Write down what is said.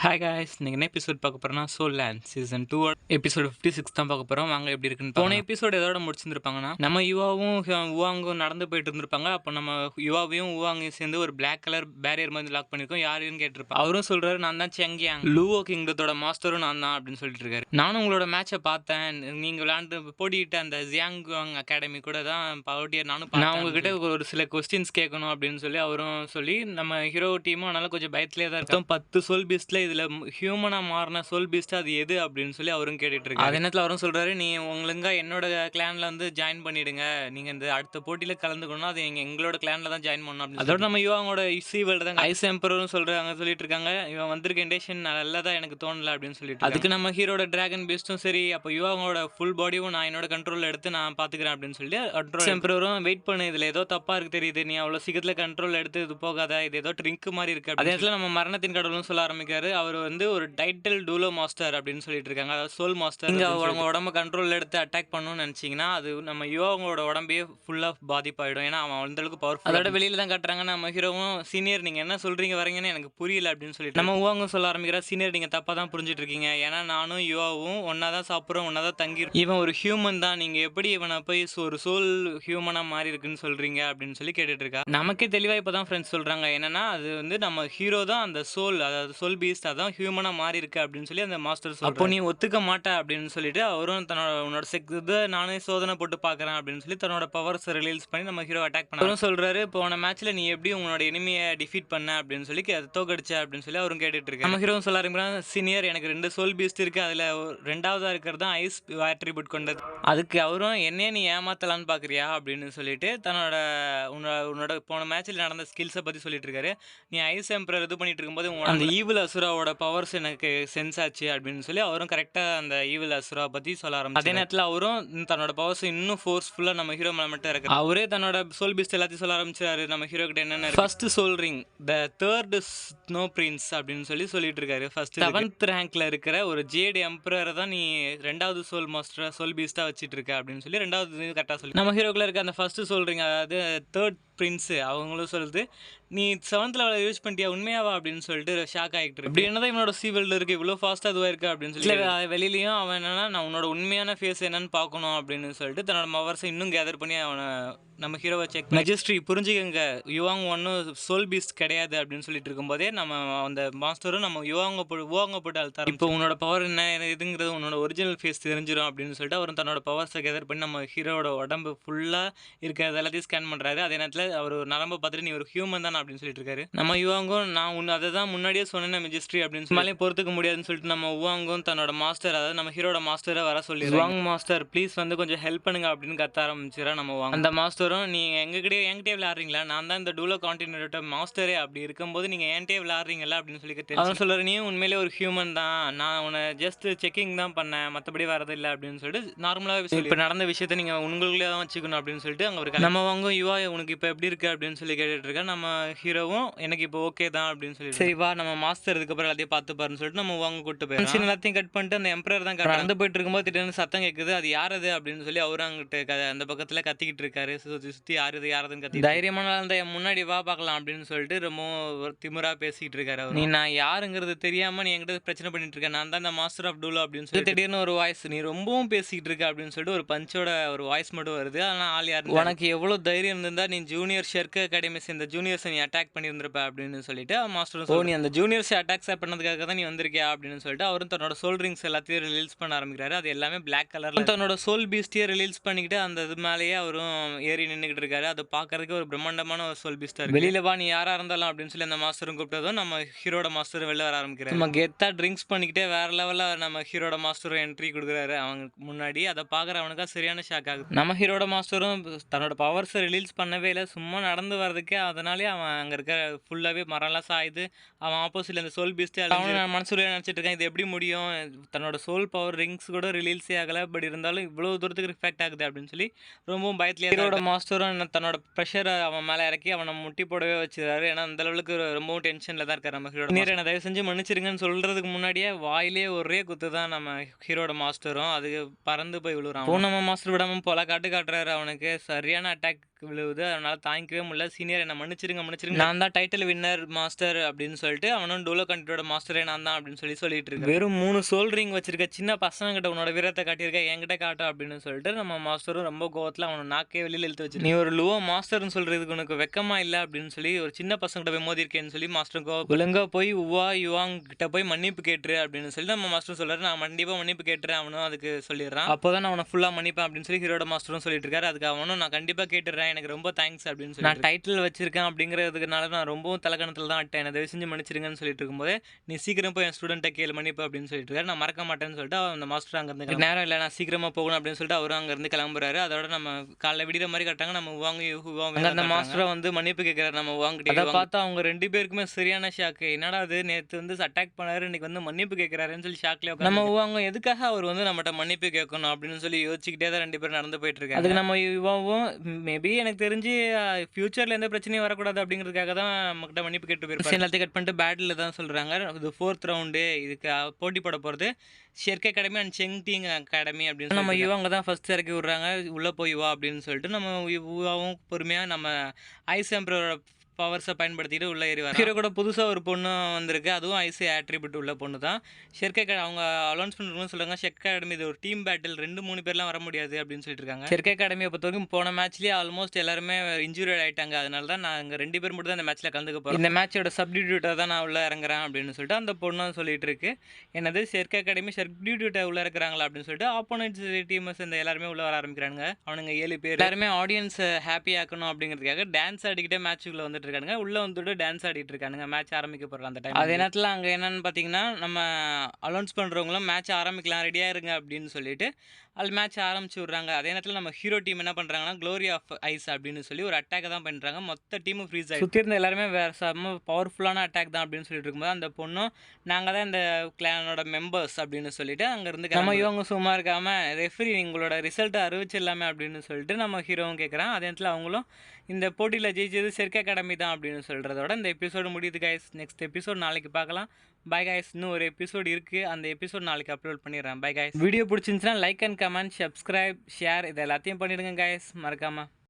Hi guys, நீங்கள் என்ன episode பார்க்க போகிறோம்னா சோல் லேண்ட் சீசன் 2 எபிசோடு 56 தான் பார்க்க போகிறோம். வாங்க எப்படி இருக்குன்னு போன எபிசோடு எதோட முடிச்சிருந்துருப்பாங்கன்னா, நம்ம யுவாவும் உவாங்கும் நடந்து போயிட்டு இருந்திருப்பாங்க. அப்போ நம்ம யுவாவையும் உவாங்கையும் சேர்ந்து ஒரு பிளாக் கலர் பேரியர் மாதிரி லாக் பண்ணியிருக்கோம். யாருன்னு கேட்டிருப்பாங்க. அவரும் சொல்கிறாரு, நான் தான் செங்கியாங், லூவோ கிங்டத்தோட மாஸ்டரும் நான் தான் அப்படின்னு சொல்லிட்டு இருக்காரு. நானும் உங்களோட மேட்சை பார்த்தேன், நீங்கள் விளையாண்டு போட்டிக்கிட்ட அந்த ஜியாங்குவாங் அகாடமி கூட தான் போட்டியை நானும் நான் உங்ககிட்ட ஒரு சில கொஸ்டின்ஸ் கேட்கணும் அப்படின்னு சொல்லி அவரும் சொல்லி நம்ம ஹீரோ டீமும் அதனால கொஞ்சம் பயத்திலே தான் இருக்கோம். 10 சோல் பீஸ்ட்ல இதுல ஹியூமனா மாறின சோல் பீஸ்ட் அது எது அப்படின்னு சொல்லி அவரும் கேட்டுட்டு இருக்காரு. அதே நேரத்தில் அவரும் சொல்றாரு, நீ உங்களுக்கு என்னோட கிளான்ல வந்து ஜாயின் பண்ணிடுங்க, நீங்க இந்த அடுத்த போட்டியில கலந்துக்கணும், அது நீங்க எங்களோட கிளான்ல தான் ஜாயின் பண்ணணும் அப்படின்னு. அதோட நம்ம யுவாங்கோட சி வேர்ல்டு தான் ஐஸ் எம்பரும் சொல்றாங்க, சொல்லிட்டு இருக்காங்க, இவன் வந்திருக்க இண்டேஷன் நல்லதா எனக்கு தோணல அப்படின்னு சொல்லிட்டு. அதுக்கு நம்ம ஹீரோட டிராகன் பீஸ்டும் சரி, அப்போ யுவாங்கோட ஃபுல் பாடியும் நான் என்னோட கண்ட்ரோல் எடுத்து நான் பாத்துக்கிறேன் அப்படின்னு சொல்லி கண்ட்ரோல் எம்பரும் வெயிட் பண்ணு, இதுல ஏதோ தப்பா இருக்கு தெரியுது, நீ அவ்வளவு சீக்கிரத்துல கண்ட்ரோல் எடுத்து இது போகாத, இது ஏதோ ட்ரிங்க் மாதிரி இருக்கு. அதே நேரத்தில் நம்ம மரணத்தின் கடவுள்னு சொல்ல ஆரம்பிக்காரு. அவர் வந்து ஒரு டைட்டில் டூலோ மாஸ்டர் அப்படின்னு சொல்லிட்டு இருக்காங்க, அதாவது சோல் மாஸ்டர். நீங்க அவங்க உடம்ப கண்ட்ரோல் எடுத்து அட்டாக் பண்ணணும்னு நினைச்சீங்கன்னா அது நம்ம யுவாவோட உடம்பே ஃபுல்லா பாதிப்பாயிடும். ஏன்னா அவன் அந்த அளவுக்கு பவர்ஃபுல். அதோட வெளியில தான் காட்டுறாங்க. நம்ம ஹீரோவும், சீனியர் நீங்க என்ன சொல்றீங்க வரீங்கன்னு எனக்கு புரியல அப்படின்னு சொல்லிட்டு நம்ம உவாங்க சொல்ல ஆரம்பிக்கிறா, சீனியர் நீங்க தப்பா தான் புரிஞ்சிட்டு இருக்கீங்க, ஏன்னா நானும் யுவாவும் ஒன்னா தான் சாப்பிட்றோம், ஒன்னா தான் தங்கி, இவன் ஒரு ஹியூமன் தான், நீங்க எப்படி இவனை போய் ஒரு சோல் ஹியூமனா மாறி இருக்குன்னு சொல்றீங்க அப்படின்னு சொல்லி கேட்டுட்டு இருக்கா. நமக்கே தெளிவா இப்பதான் ஃப்ரெண்ட்ஸ் சொல்றாங்க, என்னன்னா அது வந்து நம்ம ஹீரோ தான் அந்த சோல், அதாவது சோல் பீஸ்ட் அதான் ஹியூமனா மாறி இருக்கு அப்படின்னு சொல்லி அந்த மாஸ்டர் சொல்றாரு. அப்போ நீ ஒத்துக்க மாட்ட அப்படின்னு சொல்லிட்டு அவரும் தன்னோட உன்னோட இதை நானே சோதனை போட்டு பாக்குறேன் அப்படின்னு சொல்லி தன்னோட பவர்ஸ் ரிலீஸ் பண்ணி நம்ம ஹீரோ அட்டாக் பண்ண சொல்றாரு. போன மேட்ச்ல நீ எப்படி உங்களோட எனிமியை டிஃபீட் பண்ண அப்படின்னு சொல்லி தோக்கடிச்ச அப்படின்னு சொல்லி அவரும் கேட்டுட்டு இருக்கு. நம்ம ஹீரோ சொல்ல ஆரம்பிக்கிறான், சீனியர் எனக்கு 2 சோல் பீஸ்ட் இருக்கு, அதுல ரெண்டாவதா இருக்கிறது தான் ஐஸ் ஆட்ரிபியூட் கொண்டது, அதுக்கு அவரும் என்னைய நீ ஏமாத்தலான்னு பாக்குறியா அப்படின்னு சொல்லிட்டு தன்னோட உன்னோட போன மேட்ச்ல நடந்த ஸ்கில்ஸை பத்தி சொல்லிட்டு இருக்காரு. நீ ஐஸ் எம்பரர் இது பண்ணிட்டு இருக்கும்போது அந்த ஈவில் அசுராவோட பவர்ஸ் எனக்கு சென்ஸ் ஆச்சு அப்படின்னு சொல்லி அவரும் கரெக்டாக அந்த ஈவில் அசுரா பற்றி சொல்ல ஆரம்பிச்சு. அதே நேரத்தில் அவரும் தன்னோட பவர்ஸ் இன்னும் ஃபோர்ஸ்ஃபுல்லாக நம்ம ஹீரோ மேலே மட்டும் இருக்கு. அவரே தன்னோட சோல் பீஸ்ட் எல்லாத்தையும் சொல்ல ஆரம்பிச்சாரு. நம்ம ஹீரோ கிட்ட என்னென்ன first soul ring, the third snow prince அப்படின்னு சொல்லிட்டு இருக்காரு. ஃபர்ஸ்ட் 7th ரேங்க்ல இருக்கிற ஒரு ஜேட் எம்பரரை தான் நீ ரெண்டாவது சோல் மாஸ்டர் சோல் பீஸ்டா வச்சிட்டு இருக்க அப்படின்னு சொல்லி ரெண்டாவது கரெக்டாக சொல்லி நம்ம ஹீரோக்குள்ள இருக்க அந்த ஃபர்ஸ்ட் சோல் ரிங், அதாவது தேர்ட் பிரின்ஸ் அவங்களும் சொல்லுது, நீ 7th லெவலில் யூஸ் பண்ணிட்டியா உண்மையாவா அப்படின்னு சொல்லிட்டு ஷாக் ஆகிட்டு இருக்கு. இப்படி என்னதான் இவனோட சீவல்டு இருக்கு, இவ்வளோ ஃபாஸ்ட்டாக அதுவாக இருக்கு அப்படின்னு சொல்லி வெளியிலையும் அவன் என்னன்னா நான் உன்னோட உண்மையான ஃபேஸ் என்னன்னு பார்க்கணும் அப்படின்னு சொல்லிட்டு தன்னோட மவர்ஸை இன்னும் கேதர் பண்ணி அவனை நம்ம ஹீரோவை செக் மெஜஸ்ட்ரி புரிஞ்சுக்கங்க, யுவாங் ஒன்றும் சோல் பீஸ்ட் கிடையாது அப்படின்னு சொல்லிட்டு இருக்கும்போதே நம்ம அந்த மாஸ்டரும் நம்ம யுவாங்க போட்டு அழுத்தாரு. இப்போ உன்னோட பவர் என்ன இதுங்கிறது உன்னோட ஒரிஜினல் ஃபேஸ் தெரிஞ்சிடும் அப்படின்னு சொல்லிட்டு அவர் தன்னோட பவர்ஸை கேதர் பண்ணி நம்ம ஹீரோட உடம்பு ஃபுல்லாக இருக்கிறது எல்லாத்தையும் ஸ்கேன் பண்ணுறாரு. அதே நேரத்தில் அவர் ஒரு நரம்பை பார்த்துட்டு நீ ஒரு ஹியூமன் தான் அப்படின்னு சொல்லிட்டு இருக்காரு. நம்ம யுவாங்கும் நான் அதை தான் முன்னாடியே சொன்னேன் மெஜஸ்ட்ரி அப்படின்னு சொல்லி பொறுத்துக்க முடியாதுன்னு சொல்லிட்டு நம்ம யுவாங்கும் தன்னோட மாஸ்டர், அதாவது நம்ம ஹீரோட மாஸ்டரை வர சொல்லி, யுவாங் மாஸ்டர் ப்ளீஸ் வந்து கொஞ்சம் ஹெல்ப் பண்ணுங்க அப்படின்னு கத்த ஆரம்பிச்சிடா நம்ம யுவாங். அந்த மாஸ்டரும், நீ என்கிட்டயே விளையாடுறீங்களா, நான் தான் இந்த டூலோ கான்டினென்ட்டோட மாஸ்டரே, அப்படி இருக்கும்போது நீங்க என்கிட்டயே விளையாடுறீங்களா அப்படின்னு சொல்லி அவன் சொல்றாரு, நீ உண்மையிலே ஒரு ஹியூமன் தான், நான் உன்னை ஜஸ்ட் செக்கிங் தான் பண்ணேன், மற்றபடி வரது இல்லை அப்படின்னு சொல்லிட்டு நார்மலாக இப்போ நடந்த விஷயத்த நீங்க உங்களுக்குள்ளே தான் வச்சுக்கணும் அப்படின்னு சொல்லிட்டு அங்கே ஒரு நம்ம வாங்க யுவா உனக்கு இப்போ எப்படி இருக்கு அப்படின்னு சொல்லி கேட்டுட்டு இருக்கேன். நம்ம ஹீரோவும் எனக்கு இப்போ ஓகே தான் அப்படின்னு சொல்லி, சரி வா நம்ம மாஸ்டர் இதுக்கப்புறம் எல்லாத்தையும் பார்த்து பாருன்னு சொல்லிட்டு நம்ம வாங்க கூட்டு போய் எல்லாத்தையும் கட் பண்ணிட்டு அந்த எம்பரர் தான் நடந்து போயிட்டு இருக்கும்போது திடீர்னு சத்தம் கேட்குது, அது யாரது அப்படின்னு சொல்லி அவரும் அங்கிட்ட அந்த பக்கத்தில் கத்திக்கிட்டு இருக்காரு. சுற்றி யாருதுன்னு கத்தி, தைரியமான அந்த முன்னாடி வா பார்க்கலாம் அப்படின்னு சொல்லிட்டு ரொம்ப திமிரா பேசிக்கிட்டு இருக்காரு. நீ நான் யாருங்கிறது தெரியாம நீ என்கிட்ட பிரச்சனை பண்ணிட்டு இருக்க, நான் தான் இந்த மாஸ்டர் ஆஃப் டூலோ அப்படின்னு சொல்லி திடீர்னு ஒரு வாய்ஸ், நீ ரொம்பவும் பேசிக்கிட்டு இருக்க அப்படின்னு சொல்லிட்டு ஒரு பஞ்சோட ஒரு வாய்ஸ் மட்டும் வருது. ஆனால் ஆள் யார், உனக்கு எவ்வளோ தைரியம் இருந்தா நீ ஜூனியர் ஷெர்க் அகாடமி சேர்ந்த ஜூனியர்ஸை நீ அட்டாக் பண்ணியிருந்திருப்ப அப்படின்னு சொல்லிட்டு மாஸ்டர், ஓ நீ அந்த ஜூனியர்ஸ் அட்டாக் பண்ணதுக்காக தான் நீ வந்திருக்கியா அப்படின்னு சொல்லிட்டு அவரும் தன்னோட சோல் ரிங்ஸ் எல்லாத்தையும் ரிலீஸ் பண்ண ஆரம்பிக்கிறாரு. அது எல்லாமே பிளாக் கலர்ல தன்னோட சோல் பீஸ்டியை ரிலீஸ் பண்ணிக்கிட்டு அந்த இது மேலேயே அவரும் ஏறி நின்றுக்கிட்டு இருக்காரு. அது பார்க்கறதுக்கு ஒரு பிரம்மாண்டமான ஒரு சோல் பீஸ்டா இருக்கு. வெளியில வா நீ யாரா இருந்தாலும் அப்படின்னு சொல்லி அந்த மாஸ்டரும் கூப்பிட்டதும் நம்ம ஹீரோட மாஸ்டர் வெளில வர ஆரம்பிக்கிறாரு. நம்ம கெத்தா ட்ரிங்க்ஸ் பண்ணிக்கிட்டே வேற லெவலில் நம்ம ஹீரோட மாஸ்டரும் என்ட்ரி கொடுக்குறாரு அவனுக்கு முன்னாடி. அதை பார்க்குற அவனுக்கு சரியான ஷாக் ஆகுது. நம்ம ஹீரோட மாஸ்டரும் தன்னோட பவர்ஸை ரிலீஸ் பண்ணவே இல்லை, சும்மா நடந்து வர்றதுக்கே, அதனாலே அவன் அங்கே இருக்க ஃபுல்லாகவே மரம்லாம் சாயுது. அவன் ஆப்போசிட்ல அந்த சோல் பீஸ்டே அவன் மனசுல நினச்சிட்டு இருக்கான், இது எப்படி முடியும், தன்னோட சோல் பவர் ரிங்ஸ் கூட ரிலீஸே ஆகலை, பட் இருந்தாலும் இவ்வளோ தூரத்துக்கு ரிஃபெக்ட் ஆகுது அப்படின்னு சொல்லி ரொம்பவும் பயத்திலே ஹீரோட மாஸ்டரும் தன்னோட ப்ரெஷரை அவன் மேலே இறக்கி அவனை முட்டி போடவே வச்சுருக்காரு. ஏன்னா அந்த அளவுக்கு ரொம்பவும் டென்ஷனில் தான் இருக்காரு நம்ம ஹீரோட. நீர் என்ன தயவு செஞ்சு மன்னிச்சிருங்கன்னு சொல்கிறதுக்கு முன்னாடியே வாயிலே ஒரே குத்து தான் நம்ம ஹீரோட மாஸ்டரும், அது பறந்து போய் விழுறான். நம்ம மாஸ்டர் விடாமல் போல காட்டுறாரு அவனுக்கு சரியான அட்டாக் விழுவுது. அதனால தாங்கிக்கவே முடியல. சீனியர் என்ன மன்னிச்சிருங்க, மன்னிச்சிருங்க. நான் தான் டைட்டில் வின்னர் மாஸ்டர் அப்படின்னு சொல்லிட்டு அவனும் டோலோ கண்ட்ரியோட மாஸ்டரே நான் தான் அப்படின்னு சொல்லிட்டு இருக்கு. வெறும் 3 சோல் ரிங் வச்சிருக்க சின்ன பசங்க கிட்ட உன்னோட வீரத்தை காட்டியிருக்க, என்கிட்ட காட்டும் அப்படின்னு சொல்லிட்டு நம்ம மாஸ்டரும் ரொம்ப கோவத்தில் அவனை நாக்கே வெளியில் இழுத்து வச்சு, நீ ஒரு லுவோ மாஸ்டர்னு சொல்றதுக்கு உனக்கு வெக்கமா இல்லை அப்படின்னு சொல்லி ஒரு சின்ன பசங்கிட்ட போய் மோதிருக்கேன்னு சொல்லி மாஸ்டர் ஒழுங்கா போய் யுவாங் கிட்ட போய் மன்னிப்பு கேட்டுரு அப்படின்னு சொல்லி நம்ம மாஸ்டர் சொல்றாரு. நான் கண்டிப்பாக மன்னிப்பு கேட்டுறேன். அவனும் அதுக்கு சொல்லிடுறான். அப்போதான் நான் அவனை ஃபுல்லாக மன்னிப்பேன் அப்படின்னு சொல்லி ஹீரோட மாஸ்டரும் சொல்லிட்டு இருக்காரு. அதுக்கு அவனும் நான் கண்டிப்பாக கேட்டுறேன், எனக்கு ரொம்ப தேங்க்ஸ் அப்படின்னு சொல்லி, நான் டைட்டில் வச்சிருக்கேன் அப்படிங்கிறதுனால நான் ரொம்பவும் தலைக்கணத்தில் தான் விட்டேன், தயவு செஞ்சு மன்னிச்சிருங்கன்னு சொல்லிட்டு இருக்கும்போது, நீ சீக்கிரம் போய் என் ஸ்டூடெண்ட்டை கேளு மன்னிப்பு அப்படின்னு சொல்லிட்டு இருக்காரு. நான் மறக்க மாட்டேன்னு சொல்லிட்டு அந்த மாஸ்டர் அங்கேருந்து நேரம் இல்லை, நான் சீக்கிரமாக போகணும் அப்படின்னு சொல்லிட்டு அவரும் அங்கேருந்து கிளம்புறாரு. அதோட நம்ம காலைல விடிகிற மாதிரி கட்டாங்க. நம்ம உவாங்க அந்த மாஸ்டரை வந்து மன்னிப்பு கேட்குறாரு நம்ம உவாங்கிட்ட. அதை பார்த்தா அவங்க 2 பேருக்குமே சரியான ஷாக்கு. என்னடா அது, நேற்று வந்து அட்டாக் பண்ணாரு, இன்னைக்கு வந்து மன்னிப்பு கேட்குறாருன்னு சொல்லி ஷாக்லேயே நம்ம உவாங்க எதுக்காக அவர் வந்து நம்மகிட்ட மன்னிப்பு கேட்கணும் அப்படின்னு சொல்லி யோசிச்சுக்கிட்டே தான் 2 பேரும் நடந்து போயிட்டு இருக்காங்க. அதுக்கு நம்ம யுவாவும் மேபி எனக்கு தெரிஞ்சு ஃபியூச்சரில் எந்த பிரச்சனையும் வரக்கூடாது அப்படிங்கிறதுக்காக தான் நம்மகிட்ட மன்னிப்பு கேட்டு போயிருப்பாரு. எல்லாத்தையும் கட் பண்ணிட்டு பேட்டில் தான் சொல்கிறாங்க. இது 4th ரவுண்டு, இதுக்கு போட்டி போட போகிறது ஷெர்கே அகாடமி அண்ட் செங்டிங் அகாடமி அப்படின்னு நம்ம யுவாங்க தான் ஃபர்ஸ்ட் இறக்கி விட்றாங்க. உள்ளே போய் வா அப்படின்னு சொல்லிட்டு நம்ம யுவாவும் பொறுமையாக நம்ம ஐஸ் எம்பரோட பவர்ஸை பயன்படுத்திட்டு உள்ளே ஏறி வர. ஹீரோ கூட புதுசாக ஒரு பொண்ணு வந்திருக்கு, அதுவும் ஐசி ஆட்ரிபியூட் உள்ள பொண்ணு தான். ஷெர்கே அவங்க அலௌன்ஸ் பண்ணுறவங்க சொல்லுவாங்க, ஷெர்கே அகாடமி இது ஒரு டீம் பேட்டில், 2-3 பேர்லாம் வர முடியாது அப்படின்னு சொல்லிட்டு இருக்காங்க. ஷெர்கே அகாடமியை பொறுத்த வரைக்கும் போன மேட்ச்லேயே ஆல்மோஸ்ட் எல்லாருமே இன்ஜூரிட் ஆகிட்டாங்க. அதனால தான் நான் இங்கே 2 பேர் மட்டும் தான் இந்த மேட்ச்சில் கலந்துக்க போகிறேன். இந்த மேட்சோட சப்டிடியூட்டாக தான் நான் உள்ளே இறங்குறேன் அப்படின்னு சொல்லிட்டு அந்த பொண்ணும் சொல்லிட்டு இருக்கு. என்னது ஷெர்கே அகாடமி சப்டிடியூட்டை உள்ளே இருக்கிறாங்களா அப்படின்னு சொல்லிட்டு ஆப்போனன்ட்ஸ் டீமர்ஸ் இந்த எல்லாருமே உள்ளே வர ஆரம்பிக்கிறாங்க. அவனுங்க 7 பேர் எல்லாருமே ஆடியன்ஸை ஹாப்பி ஆக்கணும் அப்படிங்கிறதுக்காக டான்ஸ் ஆடிக்கிட்டே மேட்சுக்குள்ளே வந்துட்டு இருக்காங்க. உள்ளே வந்துட்டு டான்ஸ் ஆடிட்டு இருக்கானுங்க. மேட்ச் ஆரம்பிக்க போகிற அந்த டைம். அதே நேரத்தில் அங்கே என்னென்னு பார்த்தீங்கன்னா, நம்ம அலௌன்ஸ் பண்ணுறவங்களும் மேட்ச் ஆரம்பிக்கலாம் ரெடியாக இருங்க அப்படின்னு சொல்லிட்டு அது மேட்ச் ஆரம்பிச்சு விட்றாங்க. அதே நேரத்தில் நம்ம ஹீரோ டீம் என்ன பண்ணுறாங்கன்னா, க்ளோரி ஆஃப் ஐஸ் அப்படின்னு சொல்லி ஒரு அட்டாக் தான் பண்ணுறாங்க. மொத்த டீமும் ஃப்ரீஸ் ஆகி சுற்றி இருந்த எல்லாருமே வேறு செம்ம பவர்ஃபுல்லான அட்டாக் தான் அப்படின்னு சொல்லிட்டு இருக்கும்போது அந்த பொண்ணும் நாங்கள் தான் இந்த கிளானோட மெம்பர்ஸ் அப்படின்னு சொல்லிட்டு அங்கேருந்து நம்ம இவங்க சும்மா இருக்காமல் ரெஃப்ரி உங்களோட ரிசல்ட்டை அறிவிச்சிடலாமே அப்படின்னு சொல்லிட்டு நம்ம ஹீரோவும் கேட்குறான். அதே நேரத்தில் அவங்களும் இந்த போட்டியில் ஜெயிச்சது ஷெர்கே அகாடமி தான் அப்படின்னு சொல்கிறதோட இந்த எபிசோடு முடியுது கைஸ். நெக்ஸ்ட் எபிசோட் நாளைக்கு பார்க்கலாம். Bye guys. இன்னும் ஒரு எபிசோடு இருக்குது, அந்த எபிசோட் நாளைக்கு அப்லோட் பண்ணிடுறேன். Bye guys. வீடியோ பிடிச்சிருந்துச்சுன்னா like and comment, subscribe, share இது எல்லாத்தையும் பண்ணிவிடுங்க கைஸ் மறக்காமல்.